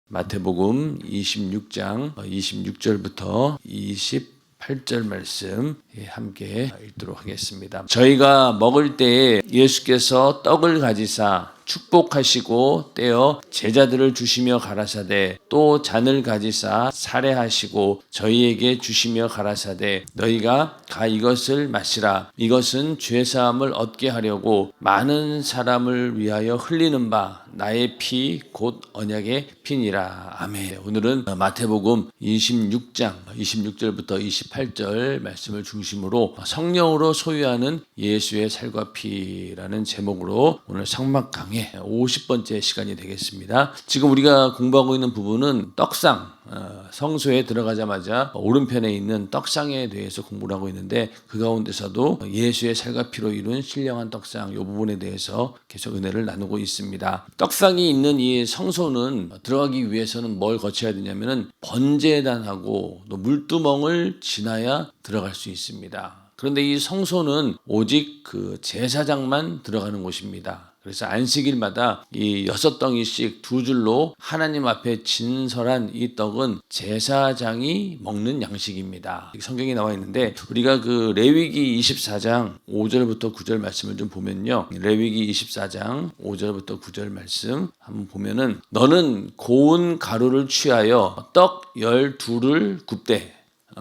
마태복음 26장 26절부터 28절 말씀 함께 읽도록 하겠습니다. 저희가 먹을 때에 예수께서 떡을 가지사 축복하시고 떼어 제자들을 주시며 가라사대 또 잔을 가지사 사례하시고 저희에게 주시며 가라사대 너희가 가 이것을 마시라. 이것은 죄사함을 얻게 하려고 많은 사람을 위하여 흘리는 바 나의 피 곧 언약의 피니라. 아멘. 오늘은 마태복음 26장 26절부터 28절 말씀을 중심으로 성령으로 소유하는 예수의 살과 피라는 제목으로 오늘 성막 강의 50번째 시간이 되겠습니다. 지금 우리가 공부하고 있는 부분은 떡상, 성소에 들어가자마자 오른편에 있는 떡상에 대해서 공부를 하고 있는데 그 가운데서도 예수의 살과 피로 이룬 신령한 떡상 이 부분에 대해서 계속 은혜를 나누고 있습니다. 떡상이 있는 이 성소는 들어가기 위해서는 뭘 거쳐야 되냐면은 번제단하고 또 물두멍을 지나야 들어갈 수 있습니다. 그런데 이 성소는 오직 그 제사장만 들어가는 곳입니다. 그래서 안식일마다 이 6덩이씩 두 줄로 하나님 앞에 진설한 이 떡은 제사장이 먹는 양식입니다. 성경에 나와 있는데 우리가 그 레위기 24장 5절부터 9절 말씀을 좀 보면요. 레위기 24장 5절부터 9절 말씀 한번 보면은 너는 고운 가루를 취하여 떡 12를 굽되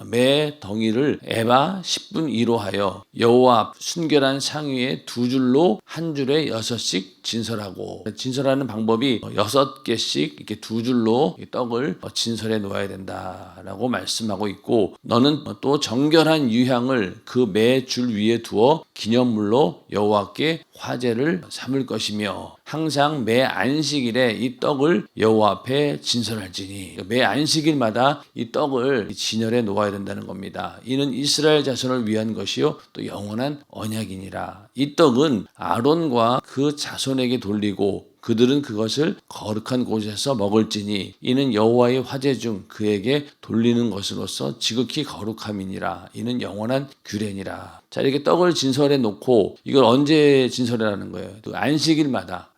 매 덩이를 에바 10분 2로 하여 여호와 앞 순결한 상위에 두 줄로 한 줄에 6씩 진설하고 진설하는 방법이 6개씩 이렇게 두 줄로 떡을 진설해 놓아야 된다라고 말씀하고 있고 너는 또 정결한 유향을 그 매 줄 위에 두어 기념물로 여호와께 화제를 삼을 것이며 항상 매 안식일에 이 떡을 여호와 앞에 진설할지니 매 안식일마다 이 떡을 진열해 놓아야 된다는 겁니다. 이는 이스라엘 자손을 위한 것이요 또 영원한 언약이니라. 이 떡은 아론과 그 자손에게 돌리고 그들은 그것을 거룩한 곳에서 먹을지니 이는 여호와의 화제 중 그에게 돌리는 것으로서 지극히 거룩함이니라. 이는 영원한 규례니라. 자, 이렇게 떡을 진설해 놓고 이걸 언제 진설하라는 거예요? 또 안식일마다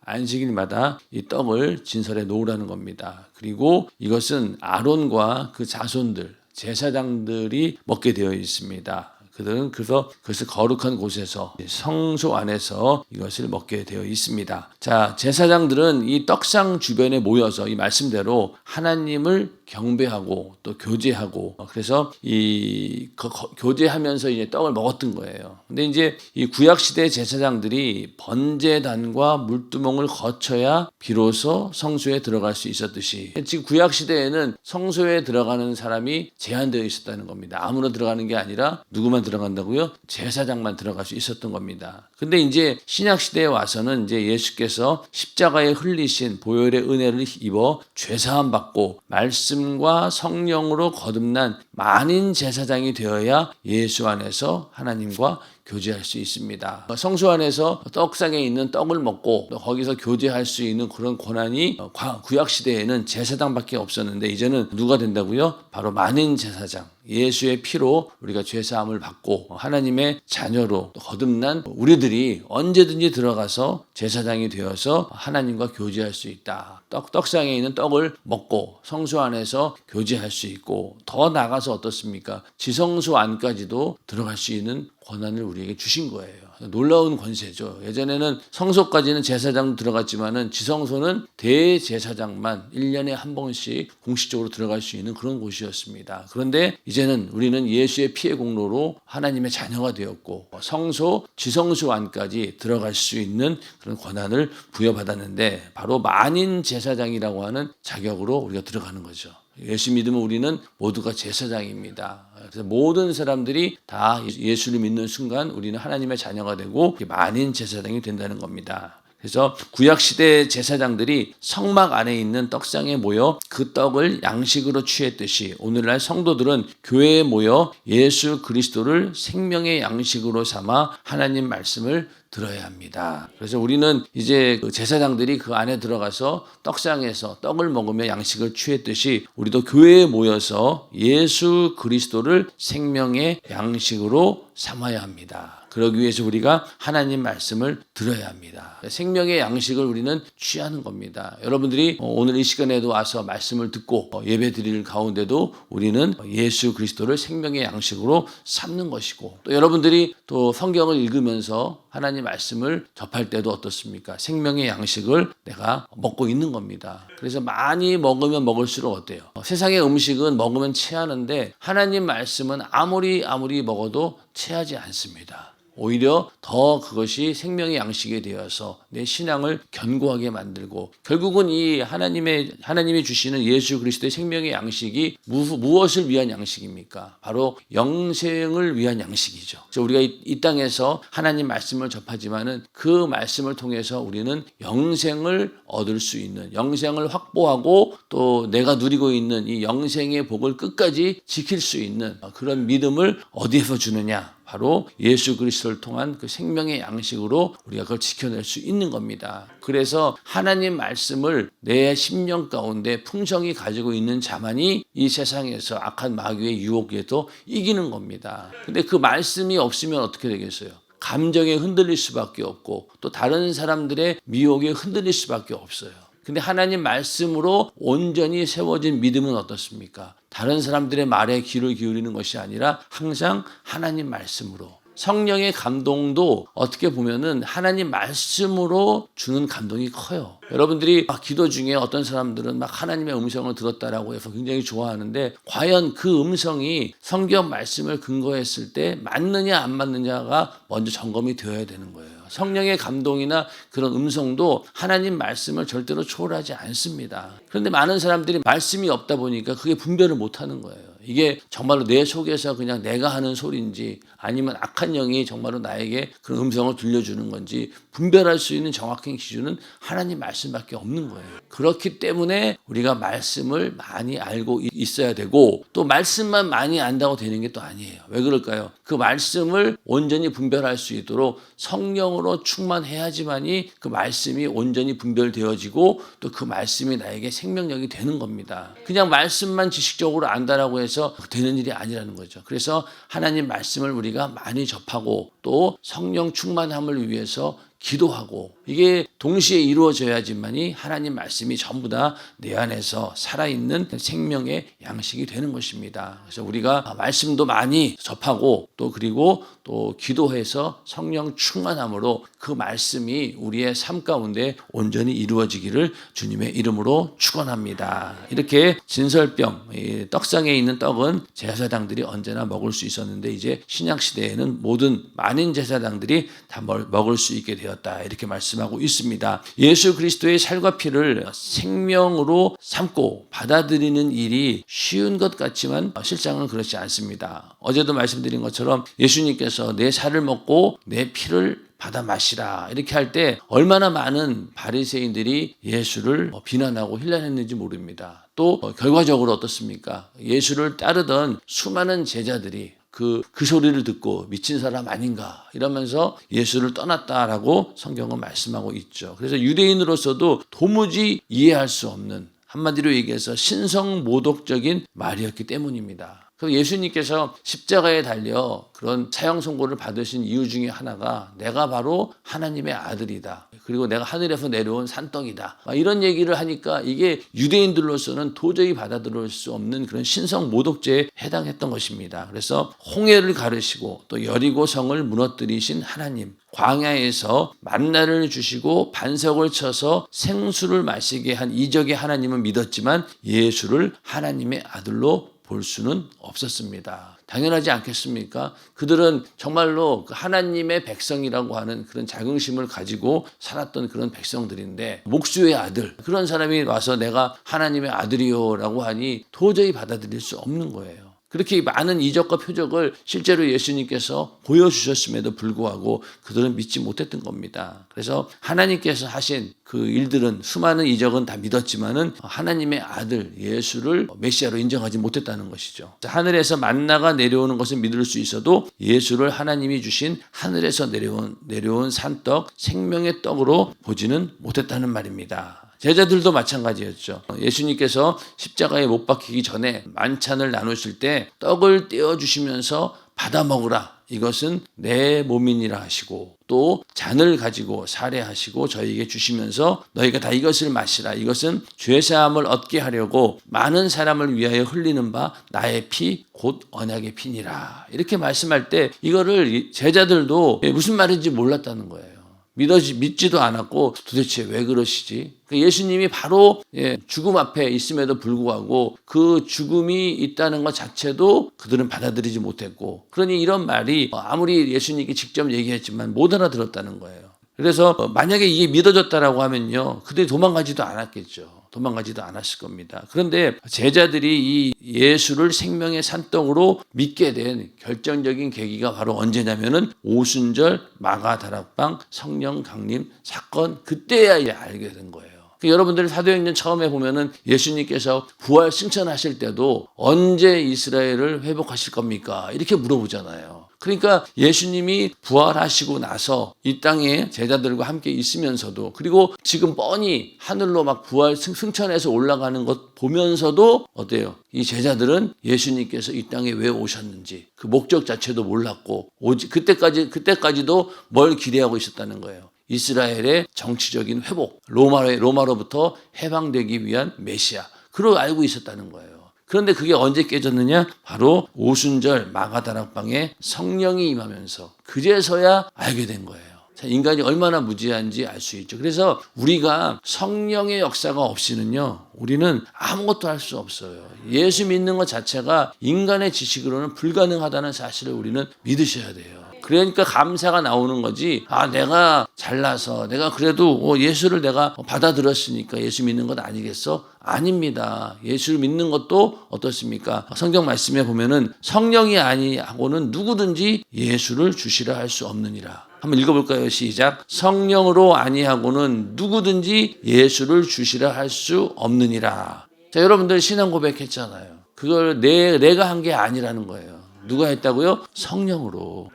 이 떡을 진설해 놓으라는 겁니다. 그리고 이것은 아론과 그 자손들 제사장들이 먹게 되어 있습니다. 그들은 그래서 그것을 거룩한 곳에서 성소 안에서 이것을 먹게 되어 있습니다. 자, 제사장들은 이 떡상 주변에 모여서 이 말씀대로 하나님을 경배하고 또 교제하고 그래서 이 교제하면서 이제 떡을 먹었던 거예요. 근데 이제 이 구약 시대 제사장들이 번제단과 물두멍을 거쳐야 비로소 성소에 들어갈 수 있었듯이 지금 구약 시대에는 성소에 들어가는 사람이 제한되어 있었다는 겁니다. 아무나 들어가는 게 아니라 누구만 들어간다고요? 제사장만 들어갈 수 있었던 겁니다. 근데 이제 신약 시대에 와서는 이제 예수께서 십자가에 흘리신 보혈의 은혜를 입어 죄사함 받고 말씀과 성령으로 거듭난 만인 제사장이 되어야 예수 안에서 하나님과 교제할 수 있습니다. 성소 안에서 떡상에 있는 떡을 먹고 거기서 교제할 수 있는 그런 권한이 구약 시대에는 제사장밖에 없었는데 이제는 누가 된다고요? 바로 만인 제사장. 예수의 피로 우리가 죄사함을 받고 하나님의 자녀로 거듭난 우리들이 언제든지 들어가서 제사장이 되어서 하나님과 교제할 수 있다. 떡상에 있는 떡을 먹고 성소 안에서 교제할 수 있고 더 나아가서 어떻습니까? 지성소 안까지도 들어갈 수 있는 권한을 우리에게 주신 거예요. 놀라운 권세죠. 예전에는 성소까지는 제사장 들어갔지만은 지성소는 대제사장만 1년에 한 번씩 공식적으로 들어갈 수 있는 그런 곳이었습니다. 그런데 이제는 우리는 예수의 피의 공로로 하나님의 자녀가 되었고 성소, 지성소 안까지 들어갈 수 있는 그런 권한을 부여받았는데 바로 만인 제사장이라고 하는 자격으로 우리가 들어가는 거죠. 예수 믿으면 우리는 모두가 제사장입니다. 그래서 모든 사람들이 다 예수를 믿는 순간 우리는 하나님의 자녀가 되고 만인 제사장이 된다는 겁니다. 그래서 구약시대 제사장들이 성막 안에 있는 떡상에 모여 그 떡을 양식으로 취했듯이 오늘날 성도들은 교회에 모여 예수 그리스도를 생명의 양식으로 삼아 하나님 말씀을 들어야 합니다. 그래서 우리는 이제 그 제사장들이 그 안에 들어가서 떡상에서 떡을 먹으며 양식을 취했듯이 우리도 교회에 모여서 예수 그리스도를 생명의 양식으로 삼아야 합니다. 그러기 위해서 우리가 하나님 말씀을 들어야 합니다. 생명의 양식을 우리는 취하는 겁니다. 여러분들이 오늘 이 시간에도 와서 말씀을 듣고 예배 드릴 가운데도 우리는 예수 그리스도를 생명의 양식으로 삼는 것이고, 또 여러분들이 또 성경을 읽으면서 하나님 말씀을 접할 때도 어떻습니까? 생명의 양식을 내가 먹고 있는 겁니다. 그래서 많이 먹으면 먹을수록 어때요? 세상의 음식은 먹으면 체하는데 하나님 말씀은 아무리 먹어도 체하지 않습니다. 오히려 더 그것이 생명의 양식이 되어서 내 신앙을 견고하게 만들고, 결국은 이 하나님이 주시는 예수 그리스도의 생명의 양식이 무엇을 위한 양식입니까? 바로 영생을 위한 양식이죠. 그래서 우리가 이 땅에서 하나님 말씀을 접하지만은 그 말씀을 통해서 우리는 영생을 얻을 수 있는, 영생을 확보하고 또 내가 누리고 있는 이 영생의 복을 끝까지 지킬 수 있는 그런 믿음을 어디에서 주느냐? 바로 예수 그리스도를 통한 그 생명의 양식으로 우리가 그걸 지켜낼 수 있는 겁니다. 그래서 하나님 말씀을 내 심령 가운데 풍성히 가지고 있는 자만이 이 세상에서 악한 마귀의 유혹에도 이기는 겁니다. 근데 그 말씀이 없으면 어떻게 되겠어요? 감정에 흔들릴 수밖에 없고 또 다른 사람들의 미혹에 흔들릴 수밖에 없어요. 근데 하나님 말씀으로 온전히 세워진 믿음은 어떻습니까? 다른 사람들의 말에 귀를 기울이는 것이 아니라 항상 하나님 말씀으로. 성령의 감동도 어떻게 보면은 하나님 말씀으로 주는 감동이 커요. 여러분들이 막 기도 중에 어떤 사람들은 막 하나님의 음성을 들었다라고 해서 굉장히 좋아하는데, 과연 그 음성이 성경 말씀을 근거했을 때 맞느냐 안 맞느냐가 먼저 점검이 되어야 되는 거예요. 성령의 감동이나 그런 음성도 하나님 말씀을 절대로 초월하지 않습니다. 그런데 많은 사람들이 말씀이 없다 보니까 그게 분별을 못하는 거예요. 이게 정말로 내 속에서 그냥 내가 하는 소리인지 아니면 악한 영이 정말로 나에게 그런 음성을 들려주는 건지 분별할 수 있는 정확한 기준은 하나님 말씀밖에 없는 거예요. 그렇기 때문에 우리가 말씀을 많이 알고 있어야 되고, 또 말씀만 많이 안다고 되는 게 또 아니에요. 왜 그럴까요? 그 말씀을 온전히 분별할 수 있도록 성령으로 충만해야지만이 그 말씀이 온전히 분별되어지고 또 그 말씀이 나에게 생명력이 되는 겁니다. 그냥 말씀만 지식적으로 안다라고 해서 되는 일이 아니라는 거죠. 그래서 하나님 말씀을 우리가 많이 접하고 또 성령 충만함을 위해서 기도하고, 이게 동시에 이루어져야지만이 하나님 말씀이 전부 다 내 안에서 살아있는 생명의 양식이 되는 것입니다. 그래서 우리가 말씀도 많이 접하고 또 그리고 또 기도해서 성령 충만함으로 그 말씀이 우리의 삶 가운데 온전히 이루어지기를 주님의 이름으로 축원합니다. 이렇게 진설병, 떡상에 있는 떡은 제사장들이 언제나 먹을 수 있었는데 이제 신약 시대에는 모든 만인 제사장들이 다 먹을 수 있게 되었다, 이렇게 말씀하고 있습니다. 예수 그리스도의 살과 피를 생명으로 삼고 받아들이는 일이 쉬운 것 같지만 실상은 그렇지 않습니다. 어제도 말씀드린 것처럼 예수님께서 내 살을 먹고 내 피를 받아 마시라 이렇게 할 때 얼마나 많은 바리새인들이 예수를 비난하고 힐난했는지 모릅니다. 또 결과적으로 어떻습니까? 예수를 따르던 수많은 제자들이 그 소리를 듣고 미친 사람 아닌가 이러면서 예수를 떠났다라고 성경은 말씀하고 있죠. 그래서 유대인으로서도 도무지 이해할 수 없는, 한마디로 얘기해서 신성모독적인 말이었기 때문입니다. 그래서 예수님께서 십자가에 달려 그런 사형 선고를 받으신 이유 중에 하나가 내가 바로 하나님의 아들이다, 그리고 내가 하늘에서 내려온 산떡이다, 이런 얘기를 하니까 이게 유대인들로서는 도저히 받아들일 수 없는 그런 신성 모독죄에 해당했던 것입니다. 그래서 홍해를 가르시고 또 여리고 성을 무너뜨리신 하나님, 광야에서 만나를 주시고 반석을 쳐서 생수를 마시게 한 이적의 하나님은 믿었지만 예수를 하나님의 아들로 볼 수는 없었습니다. 당연하지 않겠습니까? 그들은 정말로 하나님의 백성이라고 하는 그런 자긍심을 가지고 살았던 그런 백성들인데, 목수의 아들, 그런 사람이 와서 내가 하나님의 아들이요라고 하니 도저히 받아들일 수 없는 거예요. 그렇게 많은 이적과 표적을 실제로 예수님께서 보여주셨음에도 불구하고 그들은 믿지 못했던 겁니다. 그래서 하나님께서 하신 그 일들은, 수많은 이적은 다 믿었지만은 하나님의 아들 예수를 메시아로 인정하지 못했다는 것이죠. 하늘에서 만나가 내려오는 것을 믿을 수 있어도 예수를 하나님이 주신 하늘에서 내려온 산떡, 생명의 떡으로 보지는 못했다는 말입니다. 제자들도 마찬가지였죠. 예수님께서 십자가에 못 박히기 전에 만찬을 나누실 때 떡을 떼어주시면서 받아 먹으라 이것은 내 몸이니라 하시고 또 잔을 가지고 살해하시고 저희에게 주시면서 너희가 다 이것을 마시라. 이것은 죄사함을 얻게 하려고 많은 사람을 위하여 흘리는 바 나의 피 곧 언약의 피니라. 이렇게 말씀할 때 이거를 제자들도 무슨 말인지 몰랐다는 거예요. 믿지도 않았고 도대체 왜 그러시지? 예수님이 바로 죽음 앞에 있음에도 불구하고 그 죽음이 있다는 것 자체도 그들은 받아들이지 못했고, 그러니 이런 말이 아무리 예수님께 직접 얘기했지만 못 알아들었다는 거예요. 그래서 만약에 이게 믿어졌다라고 하면요, 그들이 도망가지도 않았겠죠. 도망가지도 않았을 겁니다. 그런데 제자들이 이 예수를 생명의 산떡으로 믿게 된 결정적인 계기가 바로 언제냐면은 오순절 마가다락방 성령 강림 사건, 그때야 알게 된 거예요. 여러분들이 사도행전 처음에 보면은 예수님께서 부활 승천하실 때도 언제 이스라엘을 회복하실 겁니까? 이렇게 물어보잖아요. 그러니까 예수님이 부활하시고 나서 이 땅에 제자들과 함께 있으면서도, 그리고 지금 뻔히 하늘로 막 부활 승천해서 올라가는 것 보면서도 어때요? 이 제자들은 예수님께서 이 땅에 왜 오셨는지 그 목적 자체도 몰랐고, 오직 그때까지도 뭘 기대하고 있었다는 거예요. 이스라엘의 정치적인 회복, 로마로부터 해방되기 위한 메시아, 그걸 알고 있었다는 거예요. 그런데 그게 언제 깨졌느냐? 바로 오순절 마가다락방에 성령이 임하면서 그제서야 알게 된 거예요. 인간이 얼마나 무지한지 알 수 있죠. 그래서 우리가 성령의 역사가 없이는요, 우리는 아무것도 할 수 없어요. 예수 믿는 것 자체가 인간의 지식으로는 불가능하다는 사실을 우리는 믿으셔야 돼요. 그러니까 감사가 나오는 거지. 내가 잘나서 내가 그래도 예수를 내가 받아들였으니까 예수 믿는 것 아니겠어? 아닙니다. 예수를 믿는 것도 어떻습니까? 성경 말씀에 보면은 성령이 아니하고는 누구든지 예수를 주시라 할 수 없느니라. 한번 읽어볼까요? 시작. 성령으로 아니하고는 누구든지 예수를 주시라 할 수 없느니라. 자, 여러분들 신앙 고백했잖아요. 그걸 내가 한 게 아니라는 거예요. 누가 했다고요? 성령으로.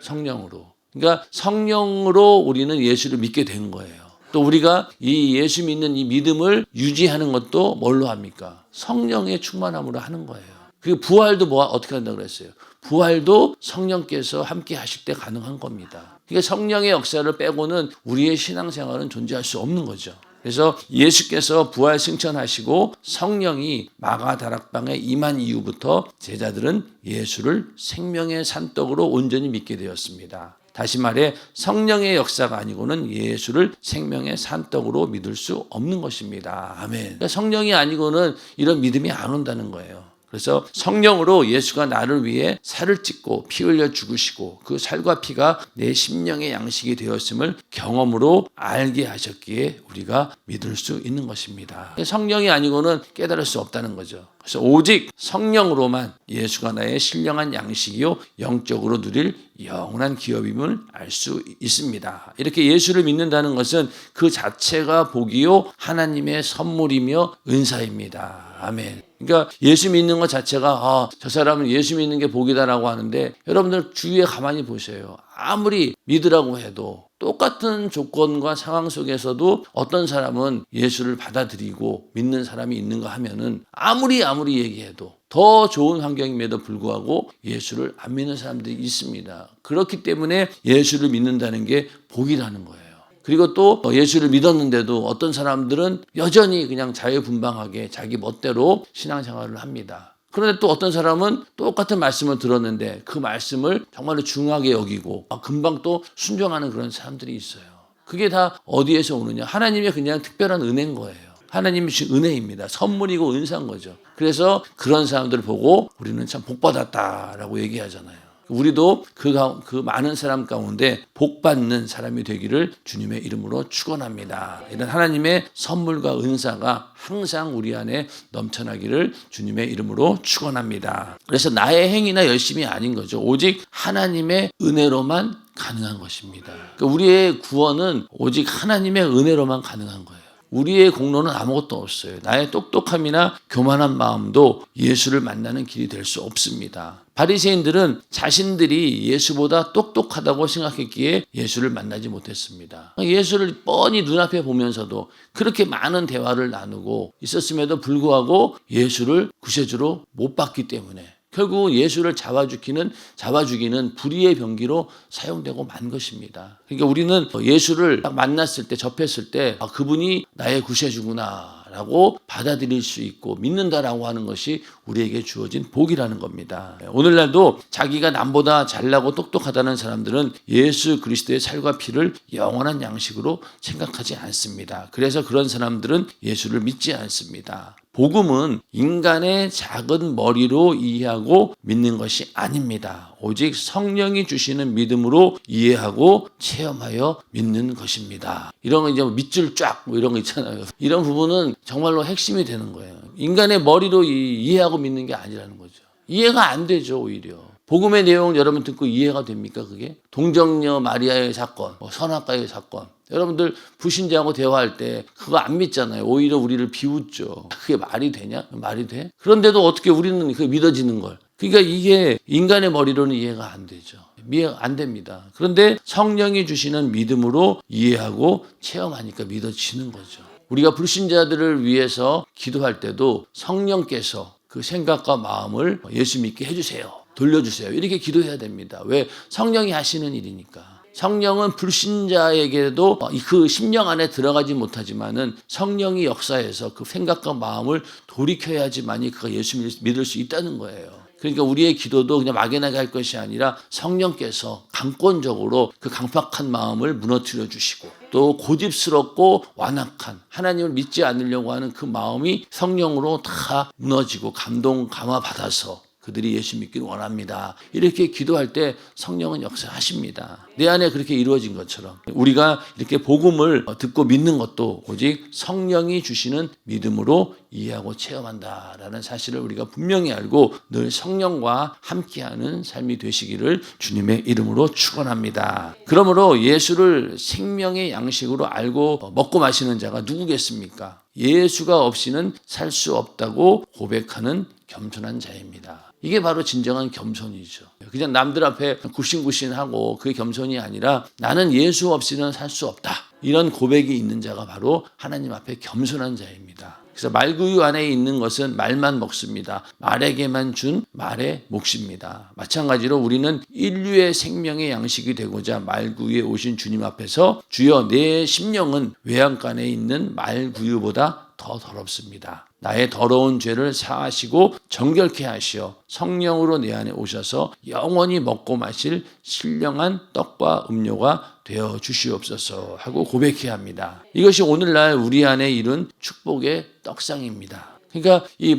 그러니까 성령으로 우리는 예수를 믿게 된 거예요. 또 우리가 이 예수 믿는 이 믿음을 유지하는 것도 뭘로 합니까? 성령의 충만함으로 하는 거예요. 그 부활도 어떻게 한다고 그랬어요? 부활도 성령께서 함께 하실 때 가능한 겁니다. 그러니까 성령의 역사를 빼고는 우리의 신앙생활은 존재할 수 없는 거죠. 그래서 예수께서 부활 승천하시고 성령이 마가다락방에 임한 이후부터 제자들은 예수를 생명의 산떡으로 온전히 믿게 되었습니다. 다시 말해 성령의 역사가 아니고는 예수를 생명의 산떡으로 믿을 수 없는 것입니다. 아멘. 그러니까 성령이 아니고는 이런 믿음이 안 온다는 거예요. 그래서 성령으로 예수가 나를 위해 살을 찢고 피 흘려 죽으시고 그 살과 피가 내 심령의 양식이 되었음을 경험으로 알게 하셨기에 우리가 믿을 수 있는 것입니다. 성령이 아니고는 깨달을 수 없다는 거죠. 그래서 오직 성령으로만 예수가 나의 신령한 양식이요 영적으로 누릴 영원한 기업임을 알 수 있습니다. 이렇게 예수를 믿는다는 것은 그 자체가 복이요 하나님의 선물이며 은사입니다. 아멘. 그러니까 예수 믿는 것 자체가 저 사람은 예수 믿는 게 복이다라고 하는데, 여러분들 주위에 가만히 보세요. 아무리 믿으라고 해도 똑같은 조건과 상황 속에서도 어떤 사람은 예수를 받아들이고 믿는 사람이 있는가 하면은 아무리 얘기해도 더 좋은 환경임에도 불구하고 예수를 안 믿는 사람들이 있습니다. 그렇기 때문에 예수를 믿는다는 게 복이라는 거예요. 그리고 또 예수를 믿었는데도 어떤 사람들은 여전히 그냥 자유분방하게 자기 멋대로 신앙생활을 합니다. 그런데 또 어떤 사람은 똑같은 말씀을 들었는데 그 말씀을 정말로 중하게 여기고 금방 또 순종하는 그런 사람들이 있어요. 그게 다 어디에서 오느냐? 하나님의 그냥 특별한 은혜인 거예요. 하나님이 주신 은혜입니다. 선물이고 은사인 거죠. 그래서 그런 사람들을 보고 우리는 참 복받았다라고 얘기하잖아요. 우리도 그 많은 사람 가운데 복받는 사람이 되기를 주님의 이름으로 축원합니다. 이런 하나님의 선물과 은사가 항상 우리 안에 넘쳐나기를 주님의 이름으로 축원합니다. 그래서 나의 행위나 열심이 아닌 거죠. 오직 하나님의 은혜로만 가능한 것입니다. 그러니까 우리의 구원은 오직 하나님의 은혜로만 가능한 거예요. 우리의 공로는 아무것도 없어요. 나의 똑똑함이나 교만한 마음도 예수를 만나는 길이 될 수 없습니다. 바리새인들은 자신들이 예수보다 똑똑하다고 생각했기에 예수를 만나지 못했습니다. 예수를 뻔히 눈앞에 보면서도 그렇게 많은 대화를 나누고 있었음에도 불구하고 예수를 구세주로 못 봤기 때문에, 결국 예수를 잡아주기는 불의의 병기로 사용되고 만 것입니다. 그러니까 우리는 예수를 딱 만났을 때, 접했을 때 그분이 나의 구세주구나 라고 받아들일 수 있고 믿는다라고 하는 것이 우리에게 주어진 복이라는 겁니다. 오늘날도 자기가 남보다 잘나고 똑똑하다는 사람들은 예수 그리스도의 살과 피를 영원한 양식으로 생각하지 않습니다. 그래서 그런 사람들은 예수를 믿지 않습니다. 복음은 인간의 작은 머리로 이해하고 믿는 것이 아닙니다. 오직 성령이 주시는 믿음으로 이해하고 체험하여 믿는 것입니다. 이런 거 이제 밑줄 쫙 이런 거 있잖아요. 이런 부분은 정말로 핵심이 되는 거예요. 인간의 머리로 이해하고 믿는 게 아니라는 거죠. 이해가 안 되죠, 오히려. 복음의 내용 여러분 듣고 이해가 됩니까, 그게? 동정녀 마리아의 사건, 선악과의 사건. 여러분들 불신자하고 대화할 때 그거 안 믿잖아요. 오히려 우리를 비웃죠. 그게 말이 되냐? 말이 돼? 그런데도 어떻게 우리는 그게 믿어지는 걸. 그러니까 이게 인간의 머리로는 이해가 안 되죠. 이해가 안 됩니다. 그런데 성령이 주시는 믿음으로 이해하고 체험하니까 믿어지는 거죠. 우리가 불신자들을 위해서 기도할 때도 성령께서 그 생각과 마음을 예수 믿게 해주세요. 돌려주세요. 이렇게 기도해야 됩니다. 왜? 성령이 하시는 일이니까. 성령은 불신자에게도 그 심령 안에 들어가지 못하지만은 성령이 역사해서 그 생각과 마음을 돌이켜야지만이 그가 예수 믿을 수 있다는 거예요. 그러니까 우리의 기도도 그냥 막연하게 할 것이 아니라 성령께서 강권적으로 그 강팍한 마음을 무너뜨려 주시고 또 고집스럽고 완악한 하나님을 믿지 않으려고 하는 그 마음이 성령으로 다 무너지고 감동 감화 받아서 그들이 예수 믿기를 원합니다. 이렇게 기도할 때 성령은 역사하십니다. 내 안에 그렇게 이루어진 것처럼 우리가 이렇게 복음을 듣고 믿는 것도 오직 성령이 주시는 믿음으로 이해하고 체험한다라는 사실을 우리가 분명히 알고 늘 성령과 함께하는 삶이 되시기를 주님의 이름으로 축원합니다. 그러므로 예수를 생명의 양식으로 알고 먹고 마시는 자가 누구겠습니까? 예수가 없이는 살 수 없다고 고백하는 겸손한 자입니다. 이게 바로 진정한 겸손이죠. 그냥 남들 앞에 굽신굽신하고 그게 겸손이 아니라 나는 예수 없이는 살 수 없다. 이런 고백이 있는 자가 바로 하나님 앞에 겸손한 자입니다. 그래서 말구유 안에 있는 것은 말만 먹습니다. 말에게만 준 말의 몫입니다. 마찬가지로 우리는 인류의 생명의 양식이 되고자 말구유에 오신 주님 앞에서 주여 내 심령은 외양간에 있는 말구유보다 더 더럽습니다. 나의 더러운 죄를 사하시고 정결케 하시어 성령으로 내 안에 오셔서 영원히 먹고 마실 신령한 떡과 음료가 되어 주시옵소서 하고 고백해야 합니다. 이것이 오늘날 우리 안에 이룬 축복의 떡상입니다. 그러니까 이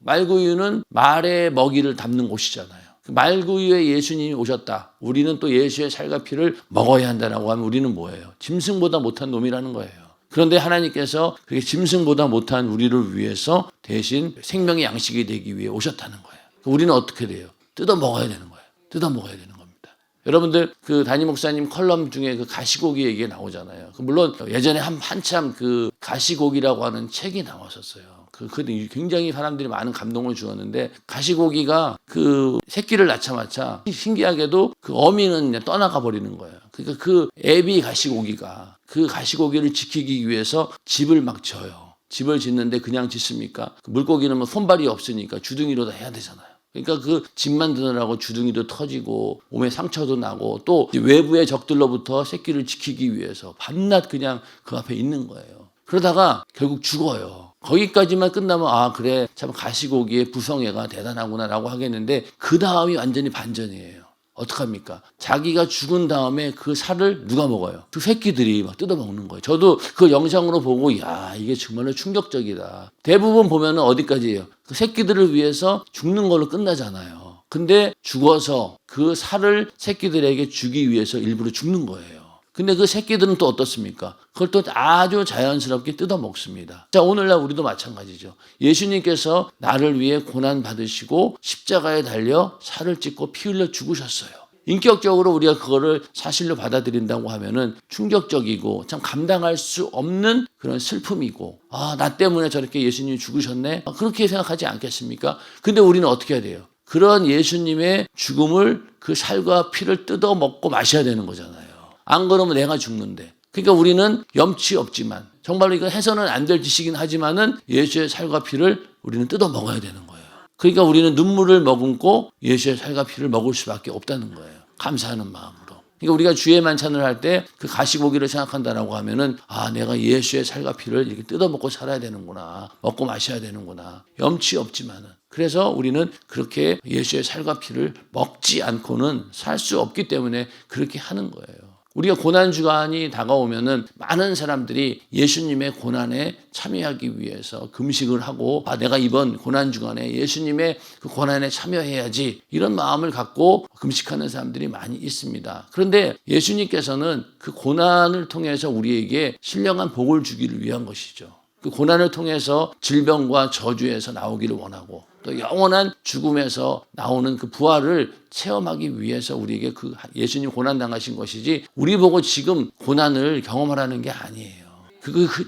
말구유는 말의 먹이를 담는 곳이잖아요. 말구유에 예수님이 오셨다. 우리는 또 예수의 살과 피를 먹어야 한다라고 하면 우리는 뭐예요? 짐승보다 못한 놈이라는 거예요. 그런데 하나님께서 그렇게 짐승보다 못한 우리를 위해서 대신 생명의 양식이 되기 위해 오셨다는 거예요. 우리는 어떻게 돼요? 뜯어 먹어야 되는 거예요. 뜯어 먹어야 되는 겁니다. 여러분들 그 담임 목사님 컬럼 중에 그 가시고기 얘기 나오잖아요. 물론 예전에 한참 그 가시고기라고 하는 책이 나왔었어요. 그 굉장히 사람들이 많은 감동을 주었는데 가시고기가 그 새끼를 낳자마자 신기하게도 그 어미는 그냥 떠나가 버리는 거예요. 그러니까 그 애비 가시고기가 그 가시고기를 지키기 위해서 집을 막 져요. 집을 짓는데 그냥 짓습니까? 물고기는 뭐 손발이 없으니까 주둥이로 다 해야 되잖아요. 그러니까 그 집 만드느라고 주둥이도 터지고 몸에 상처도 나고 또 외부의 적들로부터 새끼를 지키기 위해서 밤낮 그냥 그 앞에 있는 거예요. 그러다가 결국 죽어요. 거기까지만 끝나면 아 그래 참 가시고기의 부성애가 대단하구나라고 하겠는데 그 다음이 완전히 반전이에요. 어떡합니까? 자기가 죽은 다음에 그 살을 누가 먹어요? 그 새끼들이 막 뜯어먹는 거예요. 저도 그 영상으로 보고 야 이게 정말로 충격적이다. 대부분 보면은 어디까지예요? 그 새끼들을 위해서 죽는 걸로 끝나잖아요. 근데 죽어서 그 살을 새끼들에게 주기 위해서 일부러 죽는 거예요. 근데 그 새끼들은 또 어떻습니까? 그걸 또 아주 자연스럽게 뜯어 먹습니다. 자, 오늘날 우리도 마찬가지죠. 예수님께서 나를 위해 고난 받으시고 십자가에 달려 살을 찢고 피 흘려 죽으셨어요. 인격적으로 우리가 그거를 사실로 받아들인다고 하면은 충격적이고 참 감당할 수 없는 그런 슬픔이고 아, 나 때문에 저렇게 예수님이 죽으셨네? 그렇게 생각하지 않겠습니까? 근데 우리는 어떻게 해야 돼요? 그런 예수님의 죽음을 그 살과 피를 뜯어 먹고 마셔야 되는 거잖아요. 안 그러면 내가 죽는데. 그러니까 우리는 염치 없지만 정말로 이거 해서는 안 될 짓이긴 하지만은 예수의 살과 피를 우리는 뜯어 먹어야 되는 거예요. 그러니까 우리는 눈물을 머금고 예수의 살과 피를 먹을 수밖에 없다는 거예요. 감사하는 마음으로. 그러니까 우리가 주의 만찬을 할 때 그 가시고기를 생각한다라고 하면은 내가 예수의 살과 피를 이렇게 뜯어먹고 살아야 되는구나. 먹고 마셔야 되는구나. 염치 없지만은. 그래서 우리는 그렇게 예수의 살과 피를 먹지 않고는 살 수 없기 때문에 그렇게 하는 거예요. 우리가 고난주간이 다가오면은 많은 사람들이 예수님의 고난에 참여하기 위해서 금식을 하고 내가 이번 고난주간에 예수님의 그 고난에 참여해야지 이런 마음을 갖고 금식하는 사람들이 많이 있습니다. 그런데 예수님께서는 그 고난을 통해서 우리에게 신령한 복을 주기를 위한 것이죠. 그 고난을 통해서 질병과 저주에서 나오기를 원하고 또 영원한 죽음에서 나오는 그 부활을 체험하기 위해서 우리에게 그 예수님 고난 당하신 것이지 우리 보고 지금 고난을 경험하라는 게 아니에요.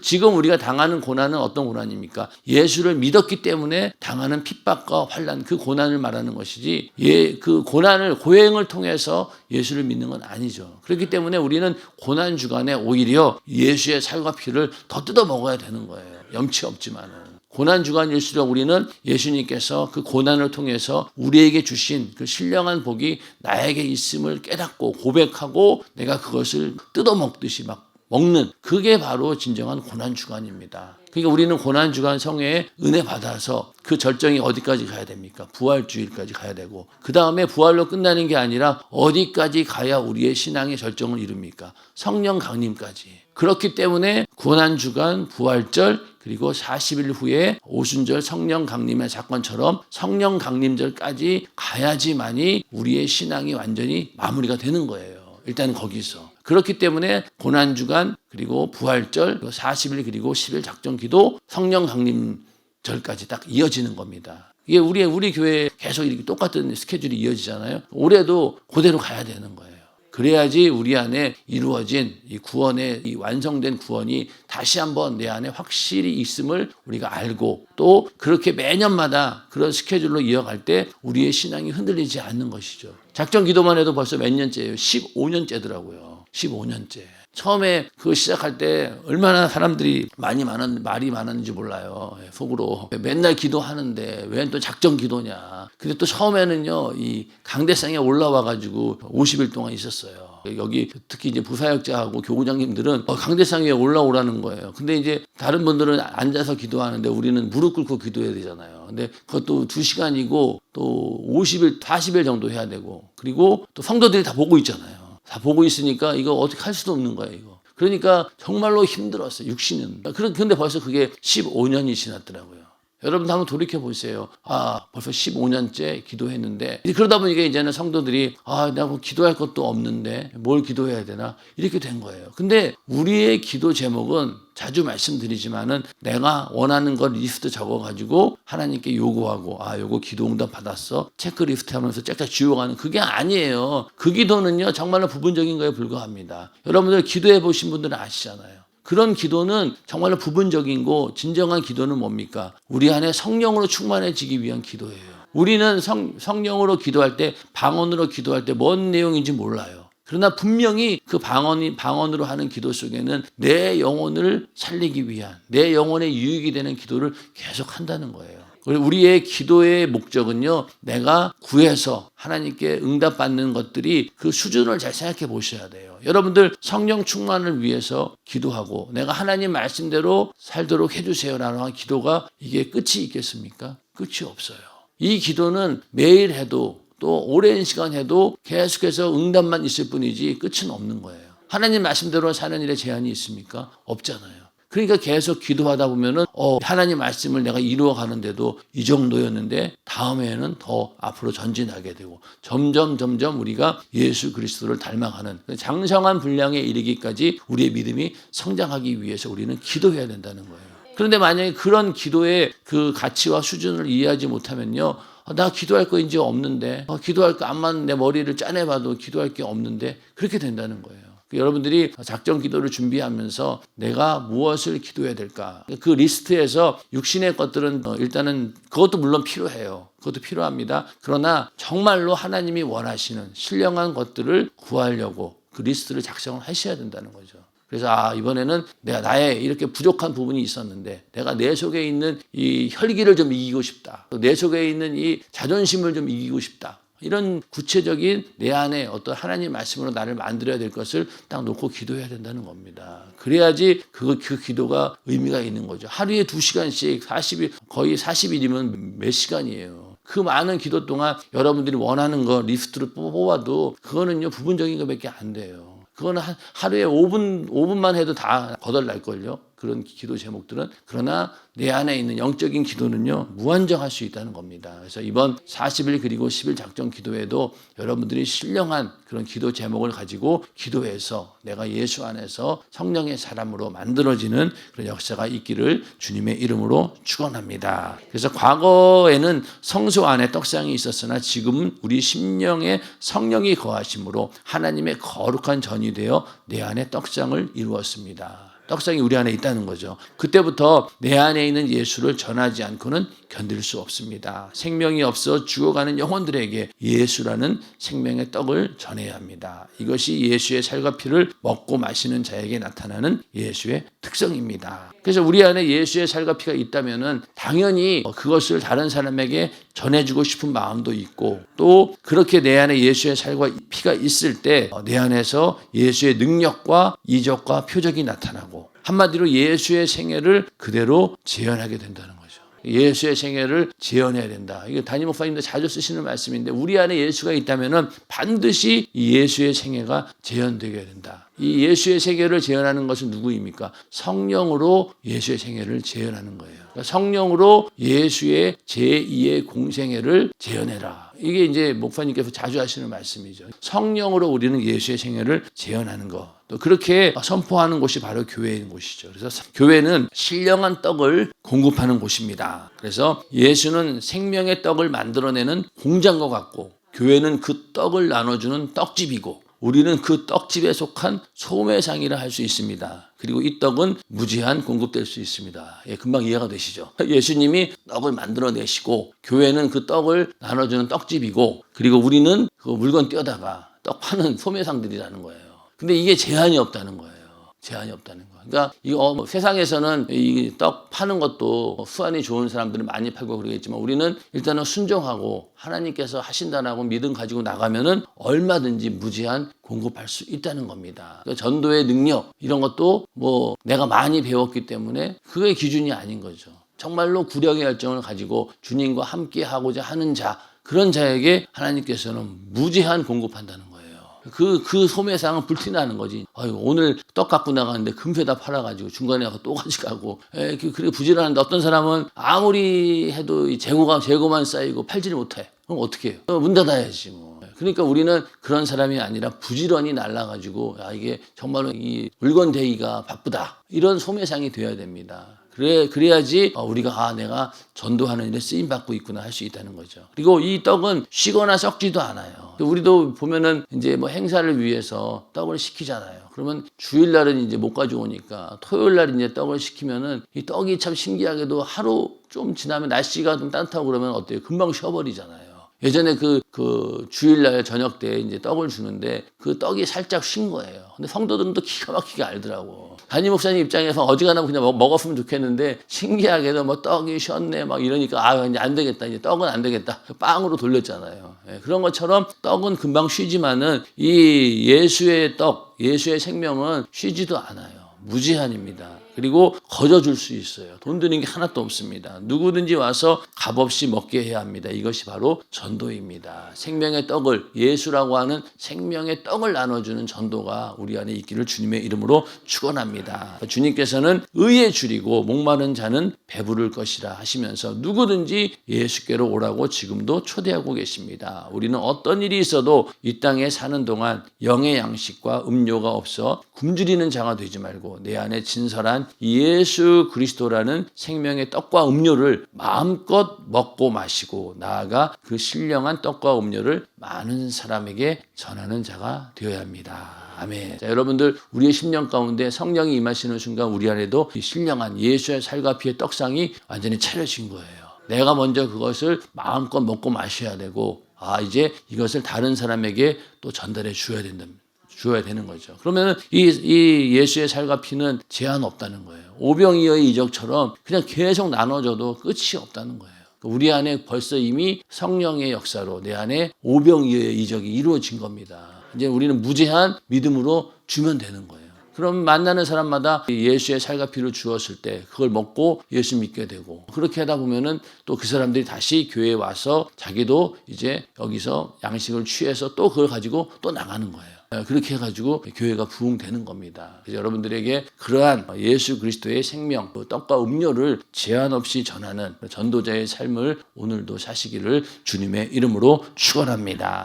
지금 우리가 당하는 고난은 어떤 고난입니까? 예수를 믿었기 때문에 당하는 핍박과 환난 그 고난을 말하는 것이지 그 고난을 고행을 통해서 예수를 믿는 건 아니죠. 그렇기 때문에 우리는 고난 주간에 오히려 예수의 살과 피를 더 뜯어 먹어야 되는 거예요. 염치 없지만은. 고난 주간일수록 우리는 예수님께서 그 고난을 통해서 우리에게 주신 그 신령한 복이 나에게 있음을 깨닫고 고백하고 내가 그것을 뜯어 먹듯이 막 먹는 그게 바로 진정한 고난 주간입니다. 그러니까 우리는 고난 주간 성회에 은혜 받아서 그 절정이 어디까지 가야 됩니까? 부활주일까지 가야 되고 그 다음에 부활로 끝나는 게 아니라 어디까지 가야 우리의 신앙의 절정을 이룹니까? 성령 강림까지. 그렇기 때문에 고난 주간, 부활절 그리고 40일 후에 오순절 성령 강림의 사건처럼 성령 강림절까지 가야지만이 우리의 신앙이 완전히 마무리가 되는 거예요. 일단 거기서. 그렇기 때문에 고난주간 그리고 부활절 40일 그리고 10일 작정기도 성령 강림절까지 딱 이어지는 겁니다. 이게 우리 교회에 계속 이렇게 똑같은 스케줄이 이어지잖아요. 올해도 그대로 가야 되는 거예요. 그래야지 우리 안에 이루어진 이 구원의 이 완성된 구원이 다시 한번 내 안에 확실히 있음을 우리가 알고 또 그렇게 매년마다 그런 스케줄로 이어갈 때 우리의 신앙이 흔들리지 않는 것이죠. 작전 기도만 해도 벌써 몇 년째예요? 15년째더라고요. 15년째. 처음에 그거 시작할 때 얼마나 사람들이 말이 많았는지 몰라요. 속으로. 맨날 기도하는데 왜 또 작전 기도냐. 근데 또 처음에는요, 이 강대상에 올라와가지고 50일 동안 있었어요. 여기 특히 이제 부사역자하고 교구장님들은 강대상 위에 올라오라는 거예요. 근데 이제 다른 분들은 앉아서 기도하는데 우리는 무릎 꿇고 기도해야 되잖아요. 근데 그것도 2시간이고 또 50일, 40일 정도 해야 되고 그리고 또 성도들이 다 보고 있잖아요. 다 보고 있으니까 이거 어떻게 할 수도 없는 거예요, 이거. 그러니까 정말로 힘들었어요, 6시는. 근데 벌써 그게 15년이 지났더라고요. 여러분 한번 돌이켜 보세요. 벌써 15년째 기도했는데 그러다 보니까 이제는 성도들이 내가 뭐 기도할 것도 없는데 뭘 기도해야 되나 이렇게 된 거예요. 근데 우리의 기도 제목은 자주 말씀드리지만은 내가 원하는 걸 리스트 적어가지고 하나님께 요구하고 요거 기도 응답 받았어 체크리스트 하면서 짝짝 지워가는 그게 아니에요. 그 기도는요 정말로 부분적인 거에 불과합니다. 여러분들 기도해 보신 분들은 아시잖아요. 그런 기도는 정말로 부분적인 거 진정한 기도는 뭡니까? 우리 안에 성령으로 충만해지기 위한 기도예요. 우리는 성령으로 기도할 때 방언으로 기도할 때 뭔 내용인지 몰라요. 그러나 분명히 그 방언으로 하는 기도 속에는 내 영혼을 살리기 위한 내 영혼에 유익이 되는 기도를 계속 한다는 거예요. 우리의 기도의 목적은요, 내가 구해서 하나님께 응답받는 것들이 그 수준을 잘 생각해 보셔야 돼요. 여러분들 성령 충만을 위해서 기도하고 내가 하나님 말씀대로 살도록 해주세요라는 기도가 이게 끝이 있겠습니까? 끝이 없어요. 이 기도는 매일 해도 또 오랜 시간 해도 계속해서 응답만 있을 뿐이지 끝은 없는 거예요. 하나님 말씀대로 사는 일에 제한이 있습니까? 없잖아요. 그러니까 계속 기도하다 보면은 하나님 말씀을 내가 이루어가는데도 이 정도였는데 다음에는 더 앞으로 전진하게 되고 점점 우리가 예수 그리스도를 닮아가는 장성한 분량에 이르기까지 우리의 믿음이 성장하기 위해서 우리는 기도해야 된다는 거예요. 그런데 만약에 그런 기도의 그 가치와 수준을 이해하지 못하면요, 나 기도할 거 이제 없는데 기도할 거 암만 내 머리를 짜내봐도 기도할 게 없는데 그렇게 된다는 거예요. 여러분들이 작정 기도를 준비하면서 내가 무엇을 기도해야 될까? 그 리스트에서 육신의 것들은 일단은 그것도 물론 필요해요. 그것도 필요합니다. 그러나 정말로 하나님이 원하시는 신령한 것들을 구하려고 그 리스트를 작성을 하셔야 된다는 거죠. 그래서 이번에는 내가 나의 이렇게 부족한 부분이 있었는데 내가 내 속에 있는 이 혈기를 좀 이기고 싶다. 또 내 속에 있는 이 자존심을 좀 이기고 싶다. 이런 구체적인 내 안에 어떤 하나님 말씀으로 나를 만들어야 될 것을 딱 놓고 기도해야 된다는 겁니다. 그래야지 그 기도가 의미가 있는 거죠. 하루에 2시간씩 40일, 거의 40일이면 몇 시간이에요. 그 많은 기도 동안 여러분들이 원하는 거 리스트로 뽑아도 그거는요 부분적인 것밖에 안 돼요. 그거는 하루에 5분만 해도 다 거덜날걸요. 그런 기도 제목들은. 그러나 내 안에 있는 영적인 기도는요 무한정할 수 있다는 겁니다. 그래서 이번 40일 그리고 10일 작정 기도에도 여러분들이 신령한 그런 기도 제목을 가지고 기도해서 내가 예수 안에서 성령의 사람으로 만들어지는 그런 역사가 있기를 주님의 이름으로 축원합니다. 그래서 과거에는 성소 안에 떡상이 있었으나 지금은 우리 심령에 성령이 거하심으로 하나님의 거룩한 전이 되어 내 안에 떡상을 이루었습니다. 떡상이 우리 안에 있다는 거죠. 그때부터 내 안에 있는 예수를 전하지 않고는 견딜 수 없습니다. 생명이 없어 죽어가는 영혼들에게 예수라는 생명의 떡을 전해야 합니다. 이것이 예수의 살과 피를 먹고 마시는 자에게 나타나는 예수의 특성입니다. 그래서 우리 안에 예수의 살과 피가 있다면은 당연히 그것을 다른 사람에게 전해주고 싶은 마음도 있고 또 그렇게 내 안에 예수의 살과 피가 있을 때 내 안에서 예수의 능력과 이적과 표적이 나타나고 한마디로 예수의 생애를 그대로 재현하게 된다는 거죠. 예수의 생애를 재현해야 된다. 이게 담임 목사님도 자주 쓰시는 말씀인데 우리 안에 예수가 있다면은 반드시 이 예수의 생애가 재현되게 된다. 이 예수의 생애를 재현하는 것은 누구입니까? 성령으로 예수의 생애를 재현하는 거예요. 그러니까 성령으로 예수의 제2의 공생애를 재현해라. 이게 이제 목사님께서 자주 하시는 말씀이죠. 성령으로 우리는 예수의 생애를 재현하는 것. 또 그렇게 선포하는 곳이 바로 교회인 곳이죠. 그래서 교회는 신령한 떡을 공급하는 곳입니다. 그래서 예수는 생명의 떡을 만들어내는 공장과 같고 교회는 그 떡을 나눠주는 떡집이고 우리는 그 떡집에 속한 소매상이라 할 수 있습니다. 그리고 이 떡은 무제한 공급될 수 있습니다. 금방 이해가 되시죠? 예수님이 떡을 만들어내시고 교회는 그 떡을 나눠주는 떡집이고 그리고 우리는 그 물건 떼어다가 떡 파는 소매상들이라는 거예요. 근데 이게 제한이 없다는 거예요. 제한이 없다는 거. 그러니까 이거 세상에서는 이 떡 파는 것도 수완이 좋은 사람들은 많이 팔고 그러겠지만 우리는 일단은 순종하고 하나님께서 하신다라고 믿음 가지고 나가면은 얼마든지 무제한 공급할 수 있다는 겁니다. 그러니까 전도의 능력 이런 것도 뭐 내가 많이 배웠기 때문에 그게 기준이 아닌 거죠. 정말로 구력의 열정을 가지고 주님과 함께 하고자 하는 자 그런 자에게 하나님께서는 무제한 공급한다는 거예요. 그 소매상은 불티나는 거지. 오늘 떡 갖고 나가는데 금세다 팔아가지고 중간에 가서 또 가져가고. 그렇게 부지런한데 어떤 사람은 아무리 해도 재고만 쌓이고 팔지를 못해. 그럼 어떻게 해요? 문 닫아야지 뭐. 그러니까 우리는 그런 사람이 아니라 부지런히 날라가지고 이게 정말로 이 물건 대기가 바쁘다. 이런 소매상이 되어야 됩니다. 그래야지 우리가 내가 전도하는 일에 쓰임 받고 있구나 할 수 있다는 거죠. 그리고 이 떡은 쉬거나 썩지도 않아요. 우리도 보면은 이제 뭐 행사를 위해서 떡을 시키잖아요. 그러면 주일날은 이제 못 가져오니까 토요일날 이제 떡을 시키면은 이 떡이 참 신기하게도 하루 좀 지나면 날씨가 좀 따뜻하고 그러면 어때요? 금방 쉬어버리잖아요. 예전에 그 주일날 저녁 때 이제 떡을 주는데 그 떡이 살짝 쉰 거예요. 근데 성도들은 또 기가 막히게 알더라고. 담임 목사님 입장에서 어지간하면 그냥 먹었으면 좋겠는데 신기하게도 뭐 떡이 쉬었네 막 이러니까 이제 안 되겠다. 이제 떡은 안 되겠다. 빵으로 돌렸잖아요. 그런 것처럼 떡은 금방 쉬지만은 이 예수의 떡, 예수의 생명은 쉬지도 않아요. 무제한입니다. 그리고 거저줄 수 있어요. 돈 드는 게 하나도 없습니다. 누구든지 와서 값없이 먹게 해야 합니다. 이것이 바로 전도입니다. 생명의 떡을 예수라고 하는 생명의 떡을 나눠주는 전도가 우리 안에 있기를 주님의 이름으로 축원합니다. 주님께서는 의에 줄이고 목마른 자는 배부를 것이라 하시면서 누구든지 예수께로 오라고 지금도 초대하고 계십니다. 우리는 어떤 일이 있어도 이 땅에 사는 동안 영의 양식과 음료가 없어 굶주리는 자가 되지 말고 내 안에 진설한 예수 그리스도라는 생명의 떡과 음료를 마음껏 먹고 마시고 나아가 그 신령한 떡과 음료를 많은 사람에게 전하는 자가 되어야 합니다. 아멘. 자, 여러분들 우리의 심령 가운데 성령이 임하시는 순간 우리 안에도 이 신령한 예수의 살과 피의 떡상이 완전히 차려진 거예요. 내가 먼저 그것을 마음껏 먹고 마셔야 되고 이제 이것을 다른 사람에게 또 전달해 줘야 된답니다. 주어야 되는 거죠. 그러면 이 예수의 살과 피는 제한 없다는 거예요. 오병이어의 이적처럼 그냥 계속 나눠줘도 끝이 없다는 거예요. 우리 안에 벌써 이미 성령의 역사로 내 안에 오병이어의 이적이 이루어진 겁니다. 이제 우리는 무제한 믿음으로 주면 되는 거예요. 그럼 만나는 사람마다 예수의 살과 피를 주었을 때 그걸 먹고 예수 믿게 되고, 그렇게 하다 보면은 또 그 사람들이 다시 교회에 와서 자기도 이제 여기서 양식을 취해서 또 그걸 가지고 또 나가는 거예요. 그렇게 해가지고 교회가 부흥되는 겁니다. 그래서 여러분들에게 그러한 예수 그리스도의 생명, 떡과 음료를 제한 없이 전하는 전도자의 삶을 오늘도 사시기를 주님의 이름으로 축원합니다.